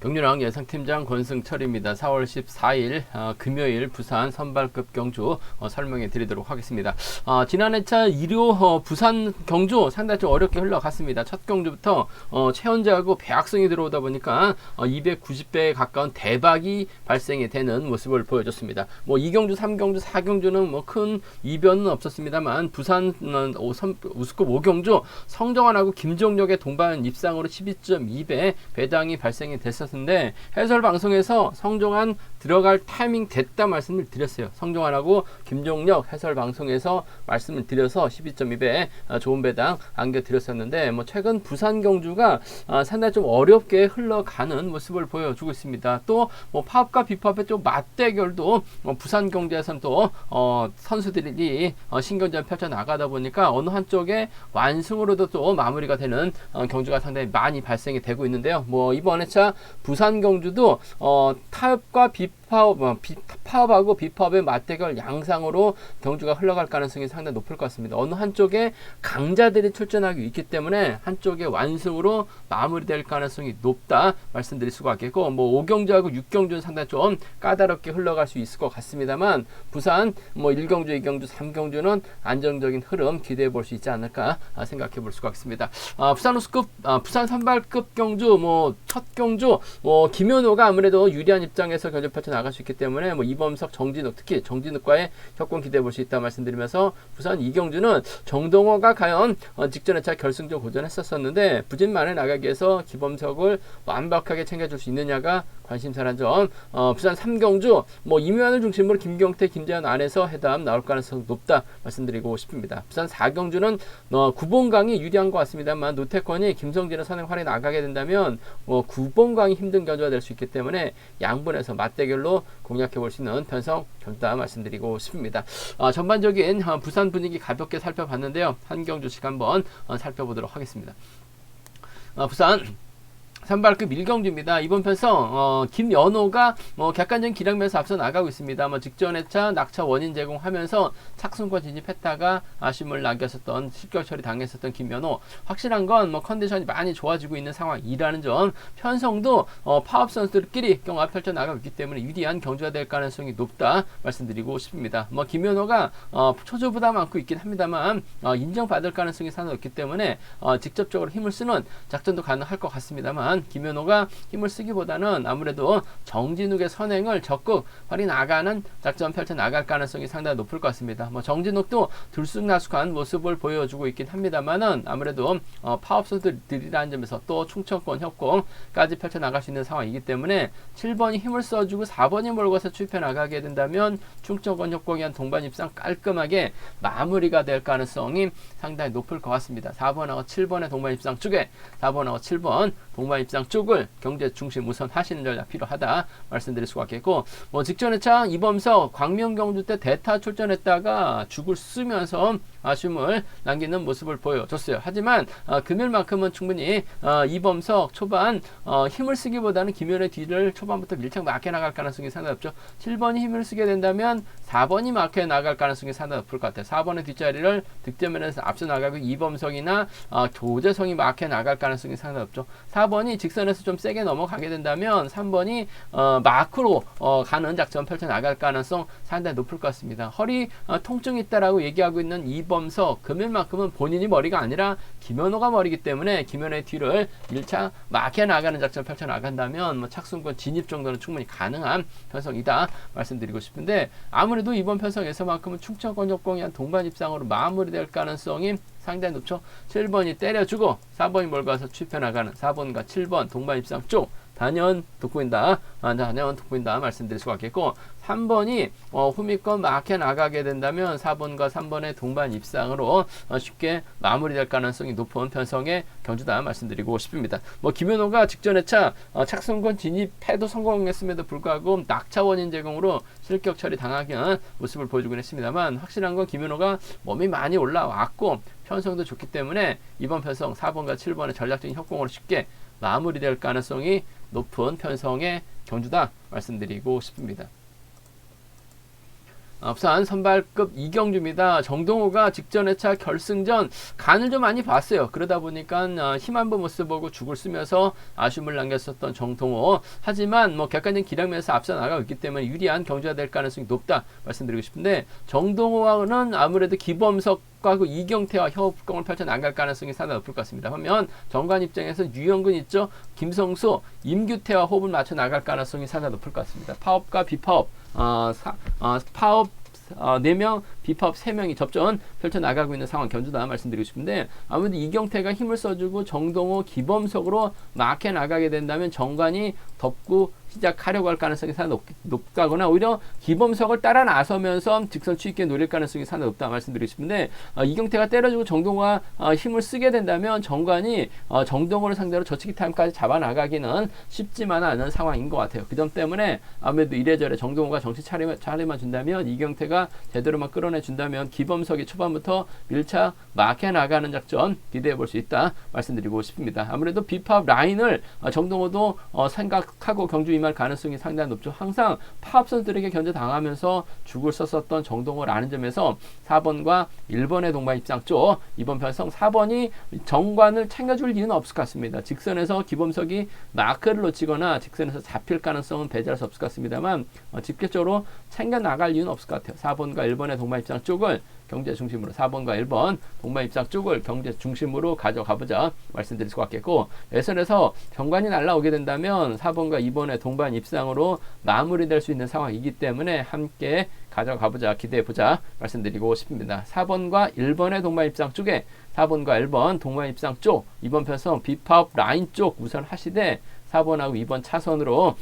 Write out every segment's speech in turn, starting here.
경륜왕 예상팀장 권승철입니다. 4월 14일 금요일 부산 선발급 경주 설명해 드리도록 하겠습니다. 지난 회차 2료 부산 경주 상당히 좀 어렵게 흘러갔습니다. 첫 경주부터 최연자하고 배악승이 들어오다 보니까 290배에 가까운 대박이 발생이 되는 모습을 보여줬습니다. 뭐 2경주, 3경주, 4경주는 뭐 큰 이변은 없었습니다만 부산 우스컵 5경주 성정환하고 김종력의 동반 입상으로 12.2배 배당이 발생이 됐었는데 해설 방송에서 성정환 들어갈 타이밍 됐다 말씀을 드렸어요. 성정환하고 김종력 해설 방송에서 말씀을 드려서 12.2배 좋은 배당 안겨드렸었는데 뭐 최근 부산 경주가 상당히 좀 어렵게 흘러가는 모습을 보여주고 있습니다. 또 뭐 팝과 비팝의 좀 맞대결도 부산 경주에서는 또 선수들이 신경전 펼쳐 나가다 보니까 어느 한쪽에 완승으로도 또 마무리가 되는 경주가 상당히 많이 발생이 되고 있는데요. 뭐 이번 회차 부산 경주도 타협과 파업하고 비파업의 맞대결 양상으로 경주가 흘러갈 가능성이 상당히 높을 것 같습니다. 어느 한쪽에 강자들이 출전하기 있기 때문에 한쪽의 완승으로 마무리될 가능성이 높다 말씀드릴 수가 있겠고, 뭐 5경주하고 6경주는 상당히 좀 까다롭게 흘러갈 수 있을 것 같습니다만 부산 뭐 1경주, 2경주, 3경주는 안정적인 흐름 기대해 볼 수 있지 않을까 생각해 볼 수가 있습니다. 부산 우스컵 부산 선발급 경주 뭐 첫 경주 김현호가 아무래도 유리한 입장에서 경주 펼쳐 나갈 수 있기 때문에 뭐 이범석, 정진욱, 특히 정진욱과의 협공 기대해 볼 수 있다 말씀드리면서 부산 2경주는 정동호가 과연 직전 회차 결승전 고전했었는데 부진만에 나가기 위해서 기범석을 완벽하게 챙겨줄 수 있느냐가 관심사란 점. 부산 3경주 뭐 이묘한을 중심으로 김경태, 김재현 안에서 해담 나올 가능성이 높다 말씀드리고 싶습니다. 부산 4경주는 구봉강이 유리한 것 같습니다만 노태권이 김성진의 선행활에 나가게 된다면 구봉강이 힘든 경주가 될 수 있기 때문에 양분에서 맞대결로 공략해 볼 수 있는 편성 경주다 말씀드리고 싶습니다. 전반적인 부산 분위기 가볍게 살펴봤는데요. 한 경주씩 한번 살펴보도록 하겠습니다. 부산 선발급 1경주입니다. 이번 편성 김연호가 객관적인 기량면에서 앞서 나가고 있습니다. 직전 회차 낙차 원인 제공하면서 착순권 진입했다가 아쉬움을 남겼었던 실격 처리 당했었던 김연호, 확실한 건 컨디션이 많이 좋아지고 있는 상황이라는 점. 편성도 파업 선수들끼리 경합 펼쳐 나가고 있기 때문에 유리한 경주가 될 가능성이 높다 말씀드리고 싶습니다. 김연호가 초조 부담 안고 있긴 합니다만 인정받을 가능성이 상당히 높기 때문에 직접적으로 힘을 쓰는 작전도 가능할 것 같습니다만 김현호가 힘을 쓰기보다는 아무래도 정진욱의 선행을 적극 활이 나가는 작전 펼쳐 나갈 가능성이 상당히 높을 것 같습니다. 정진욱도 들쑥날쑥한 모습을 보여주고 있긴 합니다만은 아무래도 파업 선수들이라는 점에서 또 충청권 협공까지 펼쳐 나갈 수 있는 상황이기 때문에 7번이 힘을 써주고 4번이 몰고서 출입해 나가게 된다면 충청권 협공에 한 동반 입상 깔끔하게 마무리가 될 가능성이 상당히 높을 것 같습니다. 4번하고 7번의 동반 입상 쪽에 4번하고 7번 동반 입상 쪽을 경제 중심 우선 하시는 전략 필요하다 말씀드릴 수가 있겠고, 직전 회차 이범석 광명 경주 때 대타 출전했다가 죽을 쓰면서 아쉬움을 남기는 모습을 보여줬어요. 하지만 금요일만큼은 충분히 이범석 초반 힘을 쓰기보다는 김현의 뒤를 초반부터 밀착 막혀 나갈 가능성이 상당히 높죠. 7번이 힘을 쓰게 된다면 4번이 막혀 나갈 가능성이 상당히 높을 것 같아요. 4번의 뒷자리를 득점면에서 앞서 나가고 이범석이나 조재성이 막혀 나갈 가능성이 상당히 높죠. 4번이 직선에서 좀 세게 넘어가게 된다면 3번이 마크로 가는 작전 펼쳐 나갈 가능성 상당히 높을 것 같습니다. 허리 통증이 있다라고 얘기하고 있는 이범석, 금요일만큼은 본인이 머리가 아니라 김현호가 머리기 때문에 김현호의 뒤를 밀착 막혀 나가는 작전 펼쳐 나간다면 착순권 진입 정도는 충분히 가능한 편성이다 말씀드리고 싶은데, 아무래도 이번 편성에서만큼은 충청권 협공이 한 동반 입상으로 마무리될 가능성이 상당히 높죠. 7번이 때려주고 4번이 몰고 와서 출입해 나가는 4번과 7번 동반 입상 쪽 단연 돋보인다 말씀드릴 수가 있겠고, 3번이 후미권 막혀 나가게 된다면 4번과 3번의 동반 입상으로 쉽게 마무리될 가능성이 높은 편성의 경주다 말씀드리고 싶습니다. 김현호가 직전 회차 착순권 진입해도 성공했음에도 불구하고 낙차 원인 제공으로 실격 처리 당하는 모습을 보여주곤 했습니다만, 확실한 건 김현호가 몸이 많이 올라왔고 편성도 좋기 때문에 이번 편성 4번과 7번의 전략적인 협공으로 쉽게 마무리될 가능성이 높은 편성의 경주다 말씀드리고 싶습니다. 부산 선발급 이경주입니다. 정동호가 직전 회차 결승전 간을 좀 많이 봤어요. 그러다 보니까 힘 한 번 못 써보고 죽을 쓰면서 아쉬움을 남겼었던 정동호. 하지만 뭐 객관적인 기량면에서 앞서 나가고 있기 때문에 유리한 경주가 될 가능성이 높다 말씀드리고 싶은데, 정동호와는 아무래도 기범석과 그 이경태와 협공을 펼쳐 나갈 가능성이 상당히 높을 것 같습니다. 그러면 정관 입장에서 유영근 있죠, 김성수, 임규태와 호흡을 맞춰 나갈 가능성이 상당히 높을 것 같습니다. 파업과 비파업, 파업 4명, 비파업 3명이 접전 펼쳐나가고 있는 상황 견주다 말씀드리고 싶은데, 아무래도 이경태가 힘을 써주고 정동호, 기범석으로 막혀 나가게 된다면 정관이 덮고 시작하려고 할 가능성이 상당히 높다거나 오히려 기범석을 따라 나서면서 직선 추입기에 노릴 가능성이 상당히 높다 말씀드리고 싶은데, 이경태가 때려주고 정동호가 힘을 쓰게 된다면 정관이 정동호를 상대로 저치기 타임까지 잡아나가기는 쉽지만 않은 상황인 것 같아요. 그 점 때문에 아무래도 이래저래 정동호가 정신 차례만 준다면, 이경태가 제대로만 끌어내 준다면 기범석이 초반부터 밀착 막혀 나가는 작전 기대해 볼 수 있다 말씀드리고 싶습니다. 아무래도 비파업 라인을 정동호도 생각하고 경주 임할 가능성이 상당히 높죠. 항상 파업 선수들에게 견제당하면서 죽을 썼었던 정동호라는 점에서 4번과 1번의 동반 입장 쪽 이번 편성 4번이 정관을 챙겨줄 이유는 없을 것 같습니다. 직선에서 기범석이 마크를 놓치거나 직선에서 잡힐 가능성은 배제할 수 없을 것 같습니다만, 직접적으로 챙겨나갈 이유는 없을 것 같아요. 4번과 1번의 동반 입장 쪽을 경제 중심으로, 4번과 1번 동반 입장 쪽을 경제 중심으로 가져가보자 말씀드릴 수 같겠고, 예선에서 정관이 날라오게 된다면 4번과 2번의 동반 입상으로 마무리될 수 있는 상황이기 때문에 함께 가져가보자, 기대해보자 말씀드리고 싶습니다. 4번과 1번의 동반 입상 쪽에 4번과 1번 동반 입상 쪽 이번 편성 비파업 라인 쪽 우선 하시되 4번하고 2번 차선으로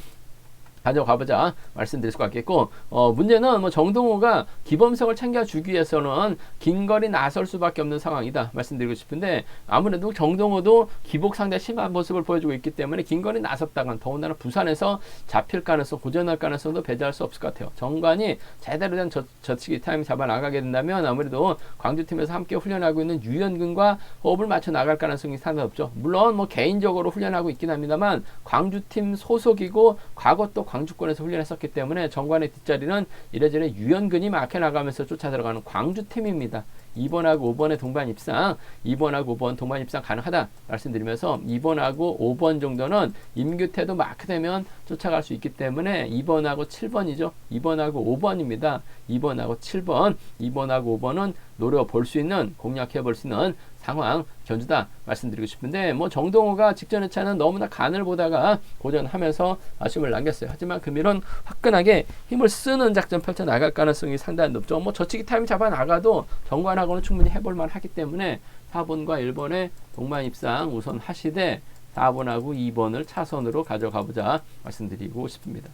가져가보자 말씀드릴 수 같겠고, 문제는 뭐 정동호가 기범석을 챙겨주기 위해서는 긴 거리 나설 수밖에 없는 상황이다 말씀드리고 싶은데, 아무래도 정동호도 기복 상대 심한 모습을 보여주고 있기 때문에 긴 거리 나섰다간 더군다나 부산에서 잡힐 가능성, 고전할 가능성도 배제할 수 없을 것 같아요. 정관이 제대로 된 저치기 타임 잡아 나가게 된다면 아무래도 광주팀에서 함께 훈련하고 있는 유현근과 호흡을 맞춰 나갈 가능성이 상당히 없죠. 물론 뭐 개인적으로 훈련하고 있긴 합니다만 광주팀 소속이고 과거 또 광주권에서 훈련했었기 때문에 정관의 뒷자리는 이래저래 유연근이 막혀나가면서 쫓아 들어가는 광주팀입니다. 2번하고 5번의 동반 입상, 2번하고 5번 동반 입상 가능하다 말씀드리면서 2번하고 5번 정도는 임규태도 마크되면 쫓아갈 수 있기 때문에 2번하고 7번이죠. 2번하고 5번입니다. 2번하고 7번, 2번하고 5번은 노려볼 수 있는, 공략해 볼 수 있는 상황 견주다 말씀드리고 싶은데, 뭐 정동호가 직전 회차는 너무나 간을 보다가 고전하면서 아쉬움을 남겼어요. 하지만 금일은 화끈하게 힘을 쓰는 작전 펼쳐 나갈 가능성이 상당히 높죠. 뭐 저치기 타임 잡아 나가도 정관하고는 충분히 해볼 만하기 때문에 4번과 1번의 동반 입상 우선 하시되 4번하고 2번을 차선으로 가져가보자 말씀드리고 싶습니다.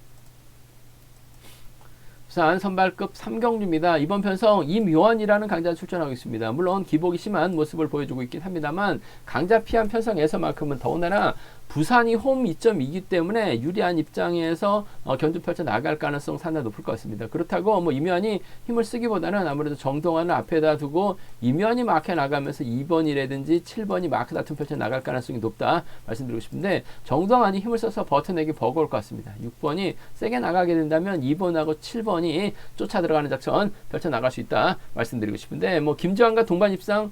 부산 선발급 3경주입니다. 이번 편성 임요원이라는 강자가 출전하고 있습니다. 물론 기복이 심한 모습을 보여주고 있긴 합니다만, 강자 피한 편성에서만큼은 더군다나 부산이 홈 2.2이기 때문에 유리한 입장에서 견주 펼쳐 나갈 가능성 상당히 높을 것 같습니다. 그렇다고 뭐 임요한이 힘을 쓰기보다는 아무래도 정동환을 앞에다 두고 임요한이 막혀 나가면서 2번이라든지 7번이 마크 다툼 펼쳐 나갈 가능성이 높다 말씀드리고 싶은데, 정동환이 힘을 써서 버텨내기 버거울 것 같습니다. 6번이 세게 나가게 된다면 2번하고 7번이 쫓아 들어가는 작전 펼쳐 나갈 수 있다 말씀드리고 싶은데, 뭐 김주환과 동반 입상이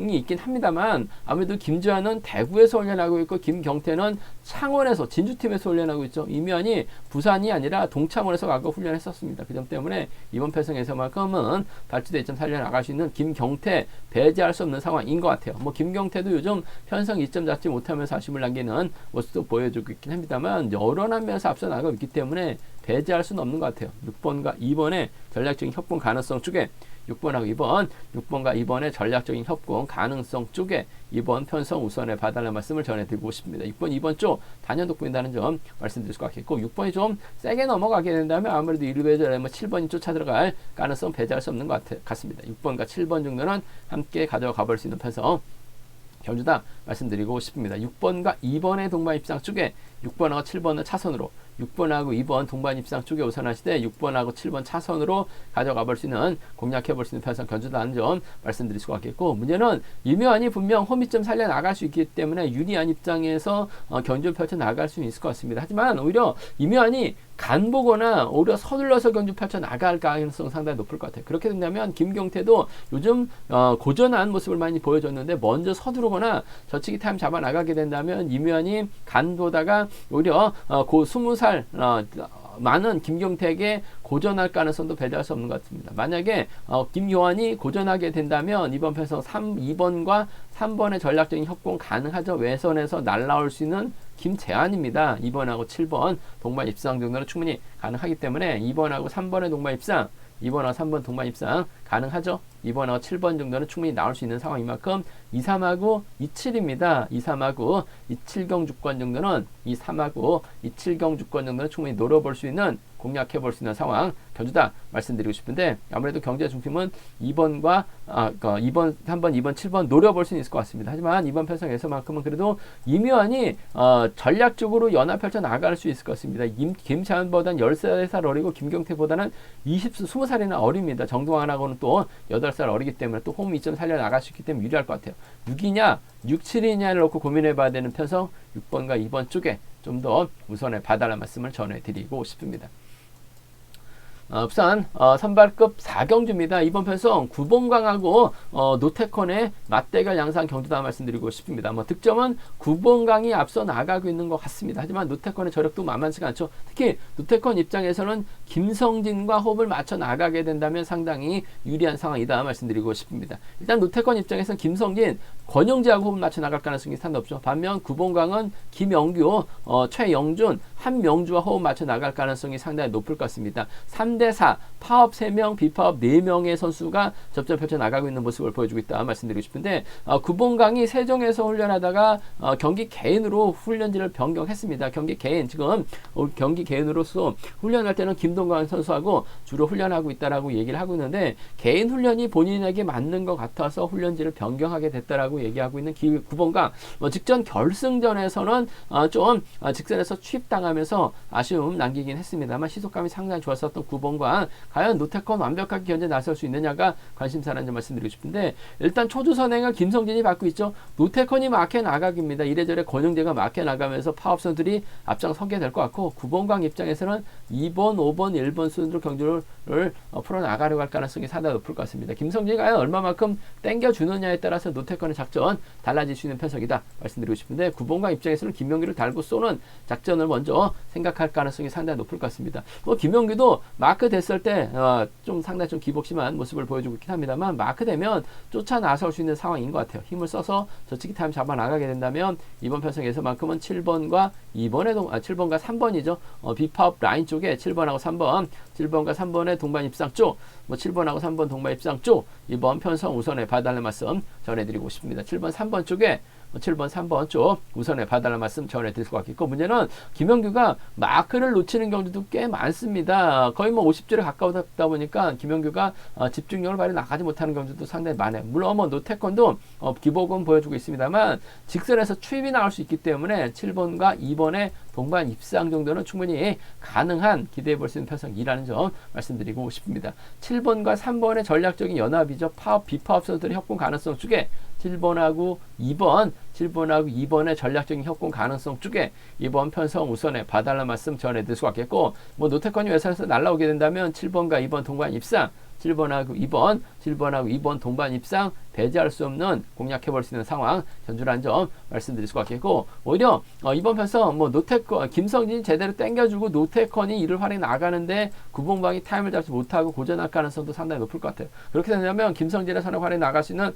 있긴 합니다만 아무래도 김주환은 대구에서 훈련하고 있고 김경태는 창원에서, 진주팀에서 훈련하고 있죠. 임요한이 부산이 아니라 동창원에서 가고 훈련했었습니다. 그 점 때문에 이번 편성에서만큼은 발주대 2.4년 나갈 수 있는 김경태 배제할 수 없는 상황인 것 같아요. 뭐 김경태도 요즘 편성 2점 잡지 못하면서 아쉬움을 남기는 모습도 보여주고 있긴 합니다만 여러 면에서 앞서 나가고 있기 때문에 배제할 수는 없는 것 같아요. 6번과 2번의 전략적인 협공 가능성 쪽에 6번하고 2번, 6번과 2번의 전략적인 협공 가능성 쪽에 이번 편성 우선에 봐달라는 말씀을 전해드리고 싶습니다. 6번, 2번 쪽 단연독 보인다는 점 말씀드릴 수 같겠고, 6번이 좀 세게 넘어가게 된다면 아무래도 1배절에 7번이 쫓아 들어갈 가능성 배제할 수 없는 것 같습니다. 6번과 7번 정도는 함께 가져가 볼 수 있는 편성 견주다 말씀드리고 싶습니다. 6번과 2번의 동반 입상 쪽에 6번하고 7번을 차선으로, 6번하고 2번 동반 입상 쪽에 우선하시되 6번하고 7번 차선으로 가져가 볼 수 있는 공략해 볼 수 있는 편성 견주다는 점 말씀드릴 수가 있겠고, 문제는 이묘한이 분명 홈이점 살려 나갈 수 있기 때문에 유리한 입장에서 견주 펼쳐 나갈 수 있을 것 같습니다. 하지만 오히려 이묘한이 간 보거나 오히려 서둘러서 견주 펼쳐 나갈 가능성 상당히 높을 것 같아요. 그렇게 된다면 김경태도 요즘 고전한 모습을 많이 보여줬는데 먼저 서두르거나 저치기 타임 잡아 나가게 된다면 이묘한이 간 보다가 오히려 20살 많은 김경태에게 고전할 가능성도 배제할 수 없는 것 같습니다. 만약에 김요한이 고전하게 된다면 이번 편에서 2번과 3번의 전략적인 협공 가능하죠. 외선에서 날라올 수 있는 김재환입니다. 2번하고 7번 동반 입상 정도는 충분히 가능하기 때문에 2번하고 3번의 동반 입상, 2번하고 3번 동반 입상 가능하죠. 2번하고 7번 정도는 충분히 나올 수 있는 상황인 만큼 2, 3하고 2, 7입니다. 2, 3하고 2, 7경 주권 정도는 2, 3하고 2, 7경 주권 정도는 충분히 노려볼 수 있는, 공략해 볼 수 있는 상황 견주다 말씀드리고 싶은데, 아무래도 경제 중심은 2번과 2번, 3번, 2번, 7번 노려볼 수 있을 것 같습니다. 하지만 이번 편성에서만큼은 그래도 이묘한이 전략적으로 연합 펼쳐 나갈 수 있을 것 같습니다. 김찬보다는 13살 어리고 김경태보다는 20살이나 어립니다. 정동환하고는 또 8살 어리기 때문에 또 홈 2점 살려 나갈 수 있기 때문에 유리할 것 같아요. 6이냐 6, 7이냐를 놓고 고민해 봐야 되는 편성 6번과 2번 쪽에 좀 더 우선에 봐달라는 말씀을 전해드리고 싶습니다. 부산 선발급 4경주입니다. 이번 편성 9번강하고 노태컨의 맞대결 양상 경주다 말씀드리고 싶습니다. 득점은 9번강이 앞서 나가고 있는 것 같습니다. 하지만 노태컨의 저력도 만만치가 않죠. 특히 노태컨 입장에서는 김성진과 호흡을 맞춰 나가게 된다면 상당히 유리한 상황이다 말씀드리고 싶습니다. 일단 노태컨 입장에서는 김성진, 권영재하고 호흡을 맞춰 나갈 가능성이 상당히 높죠. 반면 9번강은 김영규, 최영준, 한명주와 호흡 맞춰 나갈 가능성이 상당히 높을 것 같습니다. 3대4 파업 3명, 비파업 4명의 선수가 접전 펼쳐 나가고 있는 모습을 보여주고 있다 말씀드리고 싶은데, 구봉강이 세종에서 훈련하다가 경기 개인으로 훈련지를 변경했습니다. 경기 개인, 지금 경기 개인으로서 훈련할 때는 김동관 선수하고 주로 훈련하고 있다라고 얘기를 하고 있는데, 개인 훈련이 본인에게 맞는 것 같아서 훈련지를 변경하게 됐다라고 얘기하고 있는 구봉강. 직전 결승전에서는 좀 직선에서 취입당하면서 아쉬움 남기긴 했습니다만 시속감이 상당히 좋았었던 구봉강, 과연 노태컨 완벽하게 견제 나설 수 있느냐가 관심사라는 점 말씀드리고 싶은데, 일단 초주 선행을 김성진이 받고 있죠. 노태컨이 막혀 나가기입니다. 이래저래 권영재가 막혀 나가면서 파업선들이 앞장서게 될 것 같고, 구봉강 입장에서는 2번, 5번, 1번 순으로 경주를 풀어나가려고 할 가능성이 상당히 높을 것 같습니다. 김성진이 과연 얼마만큼 땡겨주느냐에 따라서 노태컨의 작전 달라질 수 있는 편석이다 말씀드리고 싶은데, 구봉강 입장에서는 김명규를 달고 쏘는 작전을 먼저 생각할 가능성이 상당히 높을 것 같습니다. 김명규도 마크 됐을 때 좀 상당히 좀 기복심한 모습을 보여주고 있긴 합니다만, 마크 되면 쫓아 나설 수 있는 상황인 것 같아요. 힘을 써서 저치기 타임 잡아 나가게 된다면 이번 편성에서만큼은 7번과 7번과 3번이죠. 비파업 라인 쪽에 7번하고 3번, 7번과 3번의 동반 입상 쪽, 7번하고 3번 동반 입상 쪽 이번 편성 우선에 봐달라는 말씀 전해드리고 싶습니다. 7번, 3번 쪽에 7번, 3번 쪽 우선에 봐달라는 말씀 전해드릴 것 같겠고, 문제는 김영규가 마크를 놓치는 경우도 꽤 많습니다. 거의 50주에 가까우다 보니까 김영규가 집중력을 발휘 나가지 못하는 경우도 상당히 많아요. 물론 노태컨도 기복은 보여주고 있습니다만 직선에서 추입이 나올 수 있기 때문에 7번과 2번의 동반 입상 정도는 충분히 가능한 기대해 볼 수 있는 편성이라는 점 말씀드리고 싶습니다. 7번과 3번의 전략적인 연합이죠. 파업, 비파업 선수들의 협공 가능성 쪽에 7번하고 2번의 전략적인 협공 가능성 쪽에 이번 편성 우선에 봐달라는 말씀 전해드릴 수 있겠고, 노태컨이 외선에서 날라오게 된다면 7번과 2번 동반 입상, 7번하고 2번 동반 입상 배제할 수 없는 공략해볼 수 있는 상황 견주라는 점 말씀드릴 수 있겠고, 오히려 이번 편성 노태컨 김성진이 제대로 땡겨주고 노태컨이 이를 활용해 나가는데 구봉방이 타임을 잡지 못하고 고전할 가능성도 상당히 높을 것 같아요. 그렇게 된다면 김성진의 선을 활용해 나갈 수 있는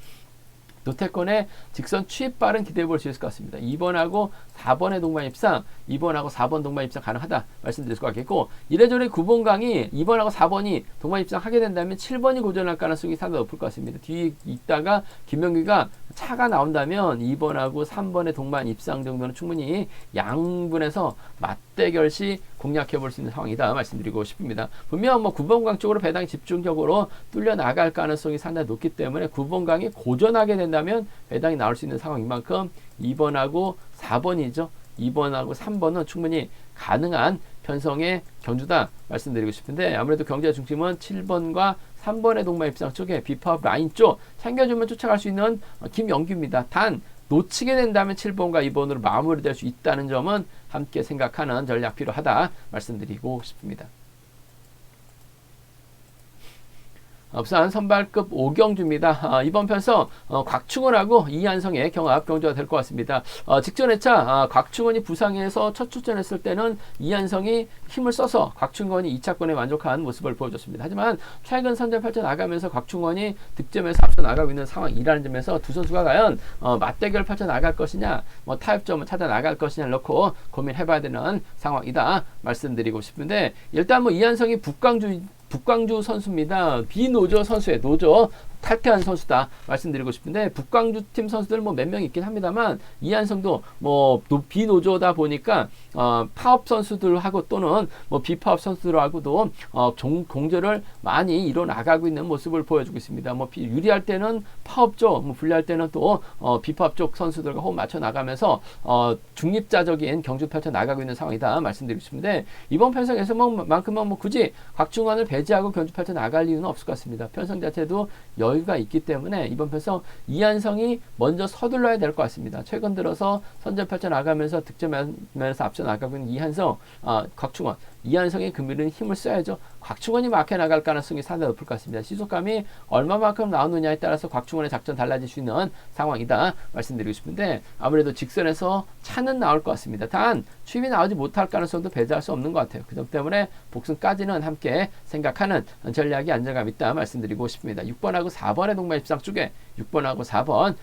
노태컨의 직선 취입 발은 기대해 볼 수 있을 것 같습니다. 2번하고 4번의 동반 입상, 2번하고 4번 동반 입상 가능하다 말씀드릴 수 있겠고, 이래저래 구봉강이 2번하고 4번이 동반 입상하게 된다면 7번이 고전할 가능성이 상당히 높을 것 같습니다. 뒤에 있다가 김명규가 차가 나온다면 2번하고 3번의 동반 입상 정도는 충분히 양분에서 맞대결 시 공략해 볼 수 있는 상황이다 말씀드리고 싶습니다. 분명 9번강 쪽으로 배당이 집중적으로 뚫려 나갈 가능성이 상당히 높기 때문에 9번강이 고전하게 된다면 배당이 나올 수 있는 상황인 만큼 2번하고 4번이죠. 2번하고 3번은 충분히 가능한 편성의 경주다 말씀드리고 싶은데, 아무래도 경제 중심은 7번과 3번의 동반 입상 쪽에 비파업 라인 쪽 챙겨주면 쫓아갈 수 있는 김영규입니다. 단 놓치게 된다면 7번과 2번으로 마무리될 수 있다는 점은 함께 생각하는 전략 필요하다 말씀드리고 싶습니다. 부산 선발급 5경주입니다. 이번 편성 곽충원하고 이한성의 경합 경주가 될 것 같습니다. 직전 회차 곽충원이 부상해서 첫 출전했을 때는 이한성이 힘을 써서 곽충원이 2차권에 만족한 모습을 보여줬습니다. 하지만 최근 선전 펼쳐 나가면서 곽충원이 득점에서 앞서 나가고 있는 상황이라는 점에서 두 선수가 과연 맞대결을 펼쳐 나갈 것이냐, 타협점을 찾아 나갈 것이냐를 놓고 고민해봐야 되는 상황이다 말씀드리고 싶은데, 일단 이한성이 북광주 선수입니다. 비노조 선수의 노조 탈퇴한 선수다 말씀드리고 싶은데, 북광주 팀 선수들 몇 명 있긴 합니다만 이한성도 비노조다 보니까 파업 선수들하고 또는 비파업 선수들하고도 공조를 많이 이뤄 나가고 있는 모습을 보여주고 있습니다. 유리할 때는 파업 쪽, 불리할 때는 또 비파업 쪽 선수들과 호흡 맞춰 나가면서 중립자적인 경주 펼쳐 나가고 있는 상황이다 말씀드리고 싶은데, 이번 편성에서만큼은 굳이 곽충원을 배제하고 경주 펼쳐 나갈 이유는 없을 것 같습니다. 편성 자체도 여유가 있기 때문에 이번 편성 이한성이 먼저 서둘러야 될 것 같습니다. 최근 들어서 선전 펼쳐 나가면서 득점면에서 앞서 나가고 있는 이한성, 곽충원, 이한성의 금일은 힘을 써야죠. 곽충원이 막혀 나갈 가능성이 상당히 높을 것 같습니다. 시속감이 얼마만큼 나오느냐에 따라서 곽충원의 작전 달라질 수 있는 상황이다 말씀드리고 싶은데, 아무래도 직선에서 차는 나올 것 같습니다. 단 추임이 나오지 못할 가능성도 배제할 수 없는 것 같아요. 그 점 때문에 복승까지는 함께 생각하는 전략이 안정감 있다 말씀드리고 싶습니다. 6번하고 4번의 동반 입상 쪽에 6번하고 4번,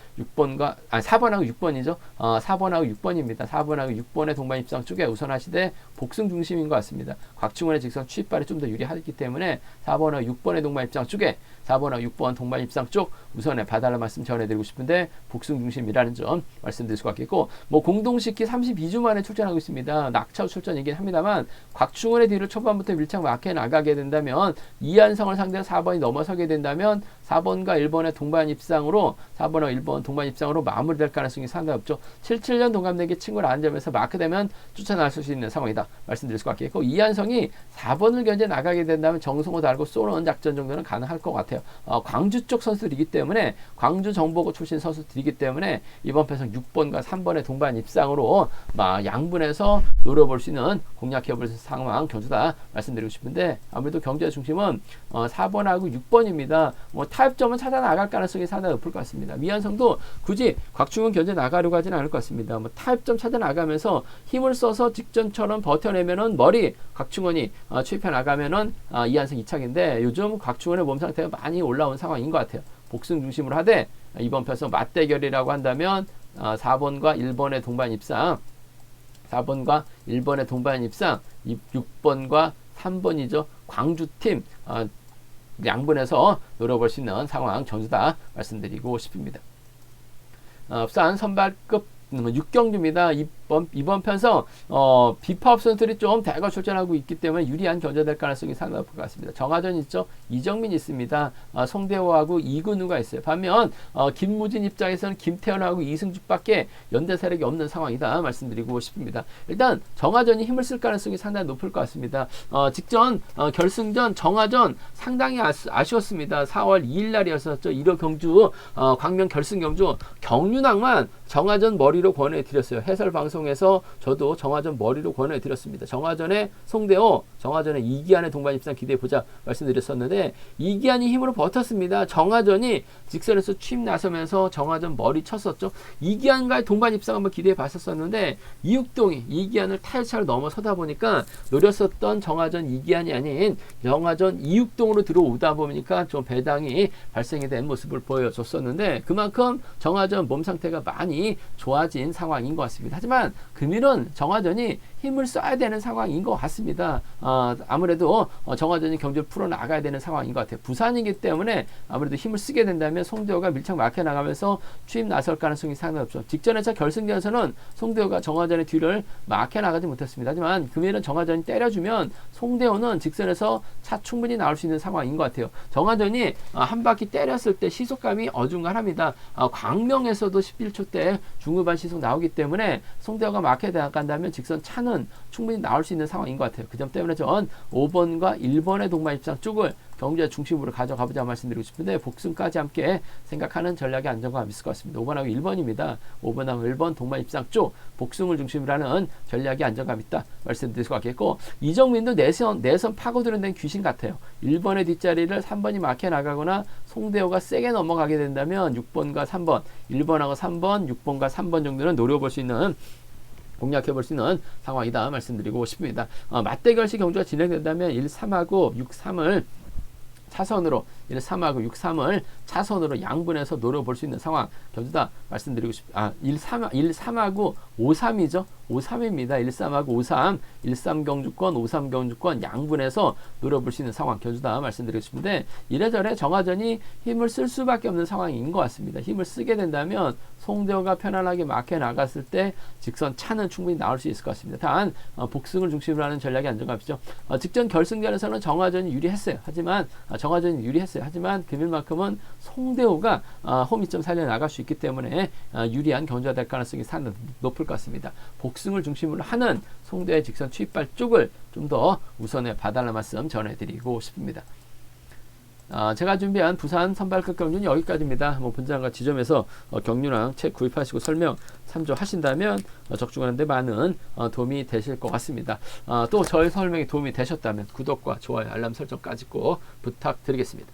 4번하고 6번이죠. 4번하고 6번입니다. 4번하고 6번의 동반 입상 쪽에 우선하시되 복승 중심인 것 같습니다. 곽충원의 직선 추입발이 좀 더 유리하기 때문에 4번하고 6번의 동반 입상 쪽에 4번하고 6번 동반 입상 쪽 우선에 봐달라는 말씀 전해드리고 싶은데, 복승 중심이라는 점 말씀드릴 수가 있겠고, 공동식기 32주 만에 출전하고 있습니다. 낙차 출전이긴 합니다만 곽충원의 뒤를 초반부터 밀착 막혀 나가게 된다면, 이한성을 상대로 4번이 넘어서게 된다면 4번과 1번의 동반 입상으로 4번과 1번 동반 입상으로 마무리될 가능성이 상당히 없죠. 77년 동갑내기 친구를 아는 점에서 마크되면 쫓아나갈 수 있는 상황이다 말씀드릴 수가 있겠고, 이한성이 4번을 견제 나가게 된다면 정성호 달고 쏘는 작전 정도는 가능할 것 같아요. 광주 쪽 선수들이기 때문에, 광주 정보고 출신 선수들이기 때문에 이번 편성 6번과 3번의 동반 입상으로 양분해서 노려볼 수 있는, 공략해볼 수 있는 상황 경주다 말씀드리고 싶은데, 아무래도 경제 중심은 4번하고 6번입니다. 타협점은 찾아 나갈 가능성이 상당히 높을 것 같습니다. 이한성도 굳이 곽충원 견제 나가려고 하지는 않을 것 같습니다. 타협점 찾아 나가면서 힘을 써서 직전처럼 버텨내면은 곽충원이 추입해 나가면은 이한성 2착인데, 요즘 곽충원의 몸 상태가 많이 올라온 상황인 것 같아요. 복승 중심으로 하되 이번 편성 맞대결이라고 한다면 4번과 1번의 동반 입상, 4번과 1번의 동반 입상, 6번과 3번이죠. 광주팀 양분해서 노려볼 수 있는 상황 경주다 말씀드리고 싶습니다. 부산 선발급 6경주입니다. 이번 편성 비파업 선수들이 좀 대거 출전하고 있기 때문에 유리한 견제될 가능성이 상당히 높을 것 같습니다. 정하전 있죠. 이정민 있습니다. 송대호하고 이근우가 있어요. 반면 김무진 입장에서는 김태현하고 이승주밖에 연대 세력이 없는 상황이다 말씀드리고 싶습니다. 일단 정하전이 힘을 쓸 가능성이 상당히 높을 것 같습니다. 직전 결승전 정하전 상당히 아쉬웠습니다. 4월 2일 날이었었죠. 1호 경주 광명 결승 경주 경륜왕만 정하전 머리로 권해드렸어요. 해설 방송에서 저도 정하전 머리로 권해드렸습니다. 정하전의 송대호, 정하전의 이기한의 동반 입상 기대해보자 말씀드렸었는데, 이기한이 힘으로 버텼습니다. 정하전이 직선에서 취임 나서면서 정하전 머리 쳤었죠. 이기한과의 동반 입상 한번 기대해봤었는데, 이육동이 이기한을 타이차로 넘어서다 보니까 노렸었던 정하전 이기한이 아닌 정하전 이육동으로 들어오다 보니까 좀 배당이 발생이 된 모습을 보여줬었는데, 그만큼 정하전 몸 상태가 많이 좋아진 상황인 것 같습니다. 하지만 금일은 정하전이 힘을 써야 되는 상황인 것 같습니다. 아무래도 정하전이 경주를 풀어나가야 되는 상황인 것 같아요. 부산이기 때문에 아무래도 힘을 쓰게 된다면 송대호가 밀착 막혀 나가면서 추임 나설 가능성이 상당히 없죠. 직전 회차 결승전에서는 송대호가 정하전의 뒤를 막혀 나가지 못했습니다. 하지만 금일은 정하전이 때려주면 송대호는 직선에서 차 충분히 나올 수 있는 상황인 것 같아요. 정하전이 한 바퀴 때렸을 때 시속감이 어중간합니다. 광명에서도 11초 대 중후반 시속 나오기 때문에 송대호가 막혀 나간다면 직선 차는 충분히 나올 수 있는 상황인 것 같아요. 그 점 때문에 전 5번과 1번의 동반 입장 쪽을 경주의 중심으로 가져가보자 말씀드리고 싶은데 복승까지 함께 생각하는 전략의 안정감이 있을 것 같습니다. 5번하고 1번입니다. 5번하고 1번 동반 입장 쪽 복승을 중심으로 하는 전략의 안정감 있다 말씀드릴 수 같겠고, 이정민도 내선 파고드는 데는 귀신 같아요. 1번의 뒷자리를 3번이 막혀 나가거나 송대호가 세게 넘어가게 된다면 6번과 3번, 1번하고 3번, 6번과 3번 정도는 노려볼 수 있는, 공략해볼 수 있는 상황이다 말씀드리고 싶습니다. 맞대결식 경주가 진행된다면 1, 3하고 6, 3을 차선으로 1, 3하고 6, 3을 차선으로 양분해서 노려볼 수 있는 상황 경주다 말씀드리고 싶습니다. 1, 3하고 5, 3이죠. 5, 3입니다. 1, 3하고 5, 3, 1, 3 경주권, 5, 3 경주권 양분해서 노려볼 수 있는 상황 경주다 말씀드리고 싶은데, 이래저래 정화전이 힘을 쓸 수밖에 없는 상황인 것 같습니다. 힘을 쓰게 된다면 송대호가 편안하게 막혀 나갔을 때 직선 차는 충분히 나올 수 있을 것 같습니다. 단 복승을 중심으로 하는 전략이 안정감이죠. 직전 결승전에서는 정화전이 유리했어요. 하지만 하지만 금일만큼은 송대호가 홈 이점 살려 나갈 수 있기 때문에 유리한 경주가 될 가능성이 상당히 높을 것 같습니다. 복승을 중심으로 하는 송대호의 직선 추입발 쪽을 좀 더 우선에 봐달라는 말씀 전해드리고 싶습니다. 제가 준비한 부산 선발급 경주는 여기까지입니다. 분장과 지점에서 경륜왕 책 구입하시고 설명 참조하신다면 적중하는 데 많은 도움이 되실 것 같습니다. 또 저의 설명이 도움이 되셨다면 구독과 좋아요, 알람 설정까지 꼭 부탁드리겠습니다.